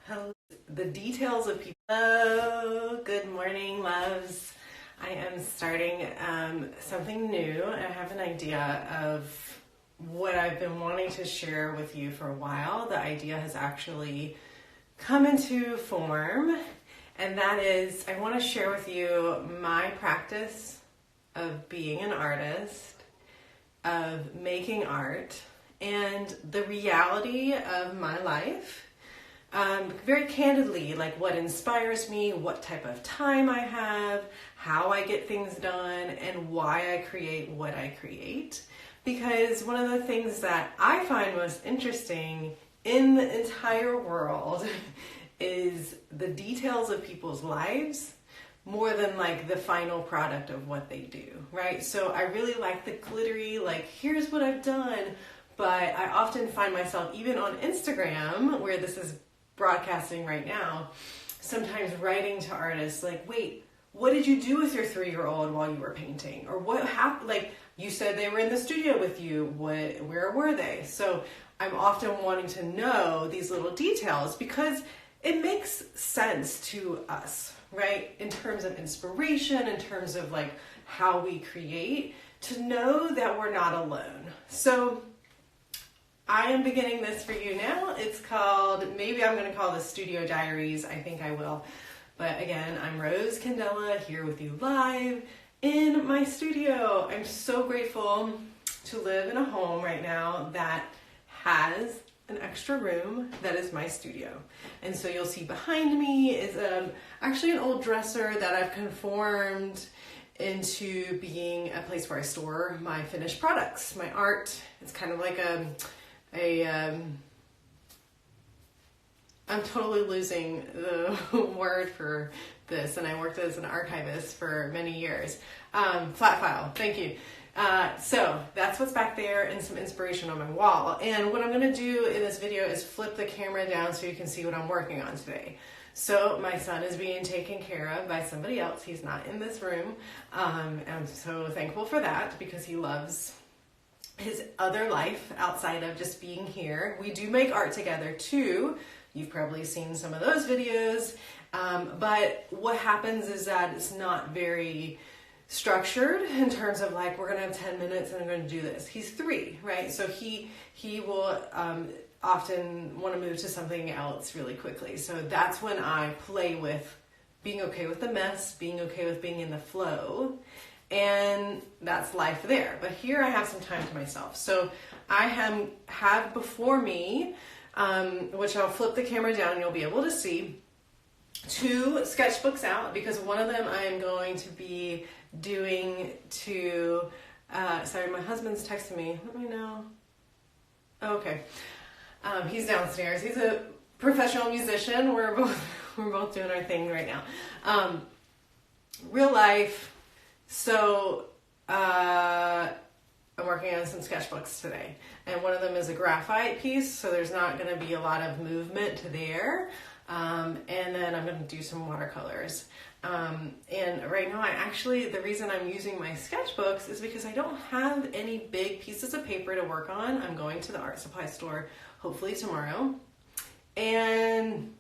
Hello. The details of people. Oh, good morning, loves. I am starting something new. I have an idea of what I've been wanting to share with you for a while. The idea has actually come into form, and that is I want to share with you my practice of being an artist, of making art, and the reality of my life. Very candidly, like what inspires me, what type of time I have, how I get things done, and why I create what I create. Because one of the things that I find most interesting in the entire world is the details of people's lives more than like the final product of what they do, right? So I really like the glittery, like here's what I've done, but I often find myself even on Instagram, where this is broadcasting right now, sometimes writing to artists like, wait, what did you do with your 3-year-old while you were painting? Or what happened? Like you said they were in the studio with you. Where were they? So I'm often wanting to know these little details because it makes sense to us, right? In terms of inspiration, in terms of like how we create, to know that we're not alone. So I am beginning this for you now. It's called, maybe I'm going to call this Studio Diaries. I think I will. But again, I'm Rose Candela here with you live in my studio. I'm so grateful to live in a home right now that has an extra room that is my studio. And so you'll see behind me is actually an old dresser that I've conformed into being a place where I store my finished products, my art. It's kind of like I'm totally losing the word for this, and I worked as an archivist for many years. Flat file, thank you. So that's what's back there, and some inspiration on my wall. And what I'm going to do in this video is flip the camera down so you can see what I'm working on today. So my son is being taken care of by somebody else. He's not in this room. I'm so thankful for that because he loves his other life outside of just being here. We do make art together too. You've probably seen some of those videos. But what happens is that it's not very structured in terms of like, we're gonna have 10 minutes and I'm gonna do this. He's 3, right? So he will often want to move to something else really quickly. So that's when I play with being okay with the mess, being okay with being in the flow. And that's life there. But here I have some time to myself. So I have before me, which I'll flip the camera down and you'll be able to see, 2 sketchbooks out, because one of them I am going to be doing to, sorry, my husband's texting me. Let me know. Oh, okay. He's downstairs. He's a professional musician. We're both doing our thing right now. Real life. So I'm working on some sketchbooks today, and one of them is a graphite piece, so there's not going to be a lot of movement there. And then I'm going to do some watercolors. And right now, the reason I'm using my sketchbooks is because I don't have any big pieces of paper to work on. I'm going to the art supply store hopefully tomorrow. And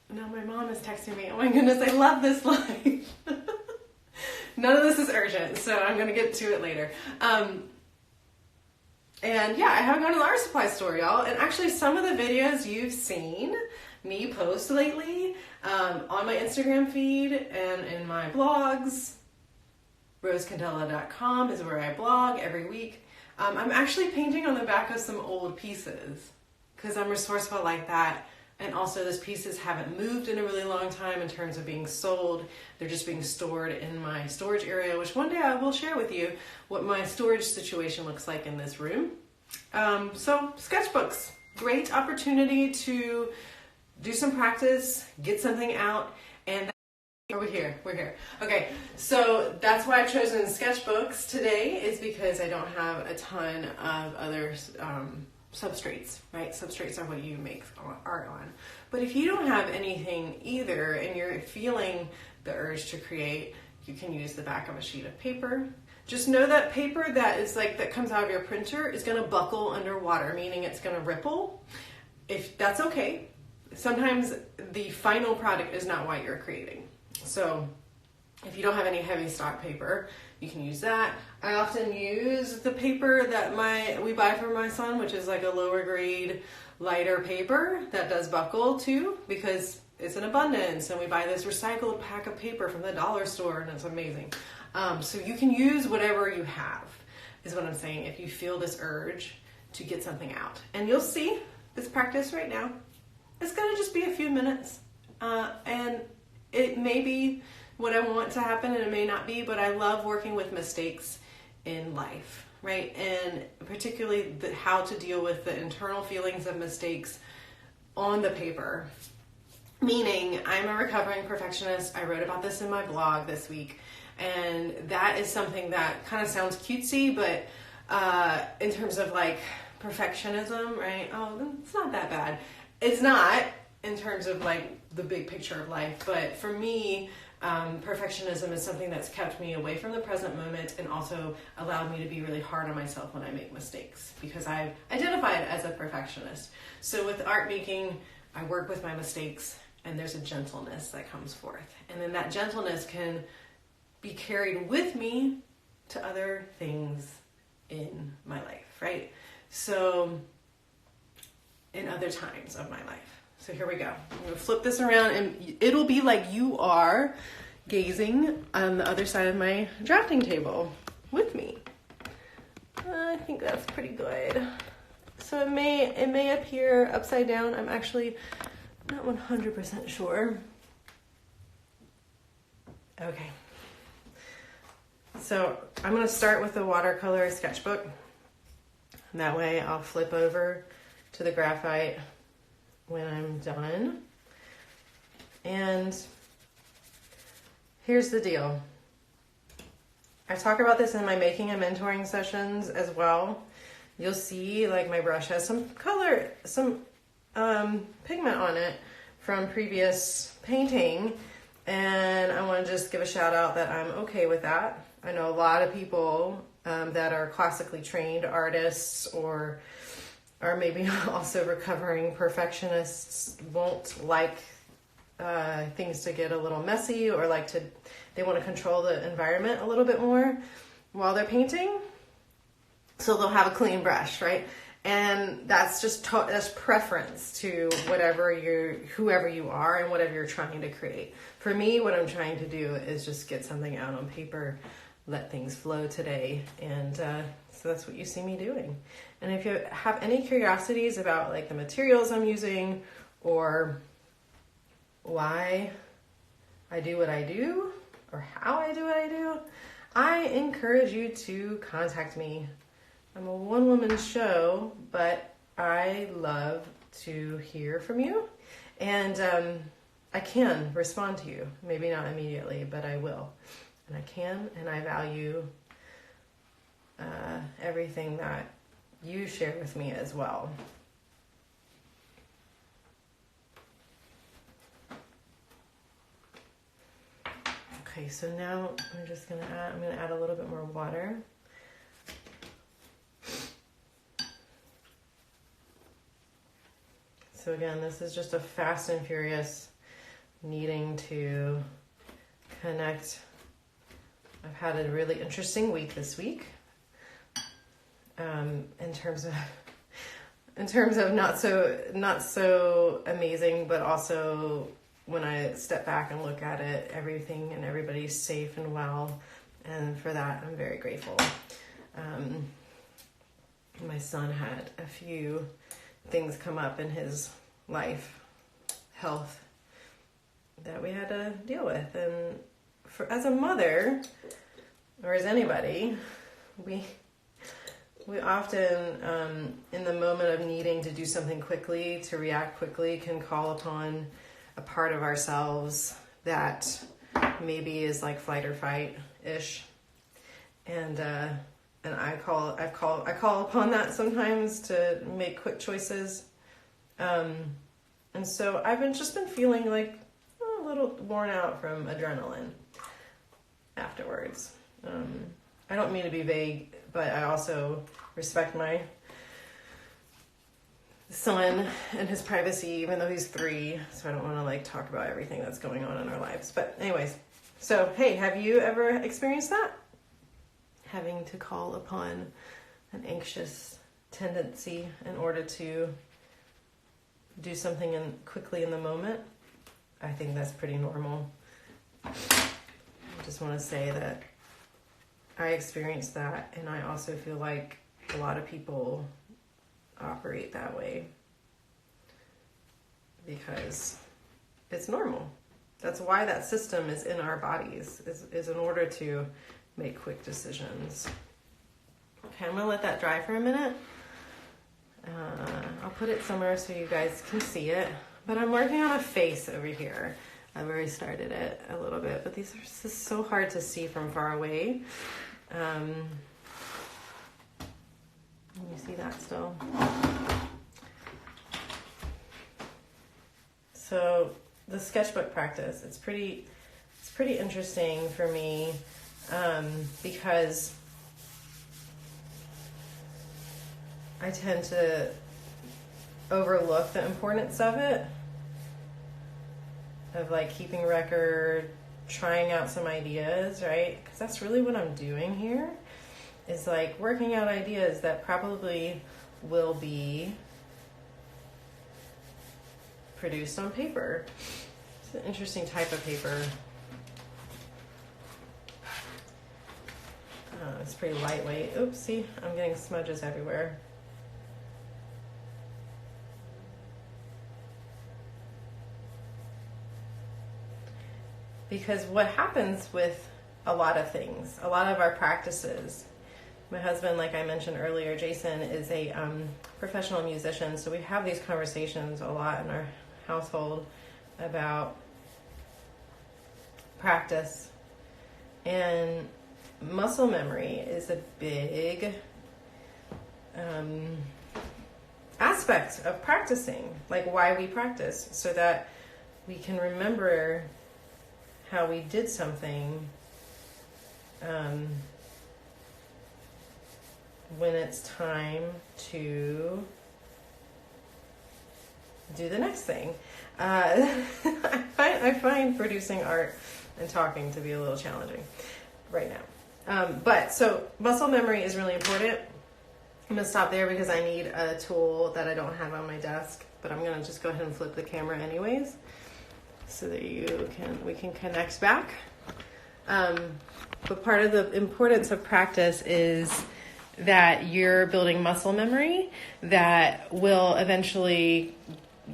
now my mom is texting me. Oh my goodness, I love this life. None of this is urgent, so I'm going to get to it later. And yeah, I haven't gone to the art supply store, y'all. And actually, some of the videos you've seen me post lately on my Instagram feed and in my blogs, rosecandela.com is where I blog every week. I'm actually painting on the back of some old pieces because I'm resourceful like that. And also those pieces haven't moved in a really long time in terms of being sold. They're just being stored in my storage area, which one day I will share with you what my storage situation looks like in this room. So sketchbooks, great opportunity to do some practice, get something out, and we're here. Okay, so that's why I've chosen sketchbooks today, is because I don't have a ton of other substrates, right? Substrates are what you make art on. But if you don't have anything either and you're feeling the urge to create, you can use the back of a sheet of paper. Just know that paper that comes out of your printer is going to buckle underwater, meaning it's going to ripple. If that's okay, sometimes the final product is not what you're creating. So if you don't have any heavy stock paper, you can use that. I often use the paper that we buy for my son, which is like a lower grade, lighter paper that does buckle too, because it's in abundance, and we buy this recycled pack of paper from the dollar store, and it's amazing. So you can use whatever you have, is what I'm saying, if you feel this urge to get something out. And you'll see this practice right now. It's gonna just be a few minutes, and it may be what I want to happen, and it may not be, but I love working with mistakes in life, right? And particularly how to deal with the internal feelings of mistakes on the paper. Meaning, I'm a recovering perfectionist. I wrote about this in my blog this week, and that is something that kind of sounds cutesy, but in terms of like perfectionism, right? Oh, it's not that bad. It's not in terms of like the big picture of life, but for me, perfectionism is something that's kept me away from the present moment, and also allowed me to be really hard on myself when I make mistakes, because I've identified as a perfectionist. So with art making, I work with my mistakes, and there's a gentleness that comes forth. And then that gentleness can be carried with me to other things in my life, right? So in other times of my life. So here we go. I'm going to flip this around, and it'll be like you are gazing on the other side of my drafting table with me. I think that's pretty good. So it may appear upside down. I'm actually not 100% sure. Okay. So I'm going to start with the watercolor sketchbook. And that way I'll flip over to the graphite when I'm done. And here's the deal. I talk about this in my making and mentoring sessions as well. You'll see like my brush has some color, some pigment on it from previous painting. And I want to just give a shout out that I'm okay with that. I know a lot of people that are classically trained artists or maybe also recovering perfectionists won't like things to get a little messy, or they want to control the environment a little bit more while they're painting. So they'll have a clean brush, right? And that's just that's preference to whoever you are and whatever you're trying to create. For me, what I'm trying to do is just get something out on paper, let things flow today, and so that's what you see me doing. And if you have any curiosities about like the materials I'm using or why I do what I do or how I do what I do, I encourage you to contact me. I'm a one-woman show, but I love to hear from you, and I can respond to you. Maybe not immediately, but I will. And I can, and I value everything that you share with me as well. Okay, so now I'm just gonna add a little bit more water. So again, this is just a fast and furious needing to connect. I've had a really interesting week this week. In terms of not so amazing, but also when I step back and look at it, everything and everybody's safe and well, and for that I'm very grateful. My son had a few things come up in his life, health, that we had to deal with, and as a mother, or as anybody, we often, in the moment of needing to do something quickly, to react quickly, can call upon a part of ourselves that maybe is like flight or fight-ish. And I call upon that sometimes to make quick choices. And so I've just been feeling like a little worn out from adrenaline afterwards. I don't mean to be vague, but I also respect my son and his privacy, even though he's 3. So I don't want to like talk about everything that's going on in our lives. But anyways, so hey, have you ever experienced that? Having to call upon an anxious tendency in order to do something quickly in the moment? I think that's pretty normal. I just want to say that I experienced that, and I also feel like a lot of people operate that way because it's normal. That's why that system is in our bodies, is in order to make quick decisions. Okay, I'm going to let that dry for a minute. I'll put it somewhere so you guys can see it. But I'm working on a face over here. I've already started it a little bit, but these are just so hard to see from far away. You see that still? So the sketchbook practice, it's pretty interesting for me, because I tend to overlook the importance of it, of like keeping record, trying out some ideas, right? Because that's really what I'm doing here, is like working out ideas that probably will be produced on paper. It's an interesting type of paper. It's pretty lightweight. Oops, see, I'm getting smudges everywhere. Because what happens with a lot of things, a lot of our practices, my husband, like I mentioned earlier, Jason, is a professional musician, so we have these conversations a lot in our household about practice. And muscle memory is a big aspect of practicing, like why we practice, so that we can remember how we did something when it's time to do the next thing. I find producing art and talking to be a little challenging right now. But so muscle memory is really important. I'm going to stop there because I need a tool that I don't have on my desk, but I'm going to just go ahead and flip the camera anyways, so that we can connect back. But part of the importance of practice is that you're building muscle memory that will eventually,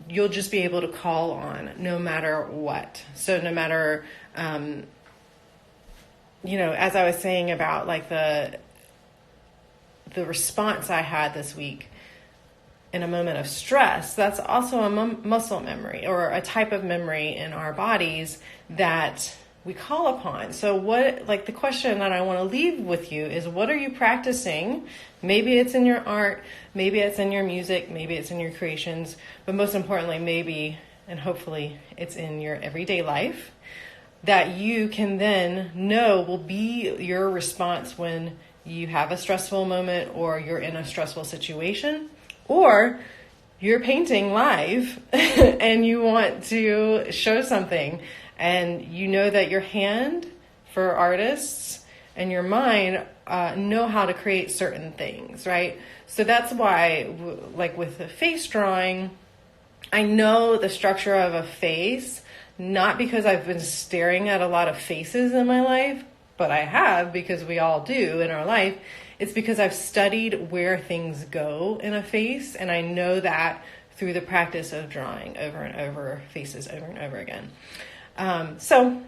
you'll just be able to call on no matter what. So no matter, as I was saying about like the response I had this week in a moment of stress, that's also a muscle memory, or a type of memory in our bodies that we call upon. So the question that I want to leave with you is, what are you practicing? Maybe it's in your art, maybe it's in your music, maybe it's in your creations, but most importantly, maybe and hopefully it's in your everyday life, that you can then know will be your response when you have a stressful moment, or you're in a stressful situation, or you're painting live and you want to show something, and you know that your hand, for artists, and your mind know how to create certain things, right? So that's why, like with the face drawing, I know the structure of a face, not because I've been staring at a lot of faces in my life, but I have, because we all do in our life. It's because I've studied where things go in a face, and I know that through the practice of drawing over and over faces over and over again. So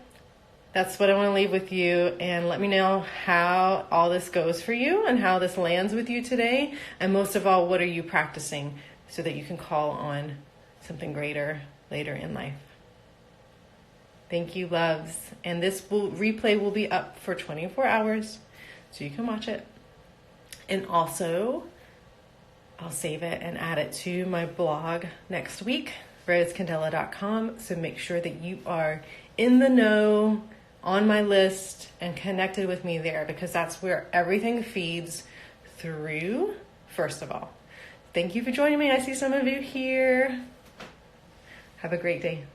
that's what I want to leave with you, and let me know how all this goes for you and how this lands with you today. And most of all, what are you practicing so that you can call on something greater later in life? Thank you, loves. And this replay will be up for 24 hours, so you can watch it. And also, I'll save it and add it to my blog next week, rosecandela.com. So make sure that you are in the know, on my list, and connected with me there, because that's where everything feeds through, first of all. thank you for joining me. I see some of you here. Have a great day.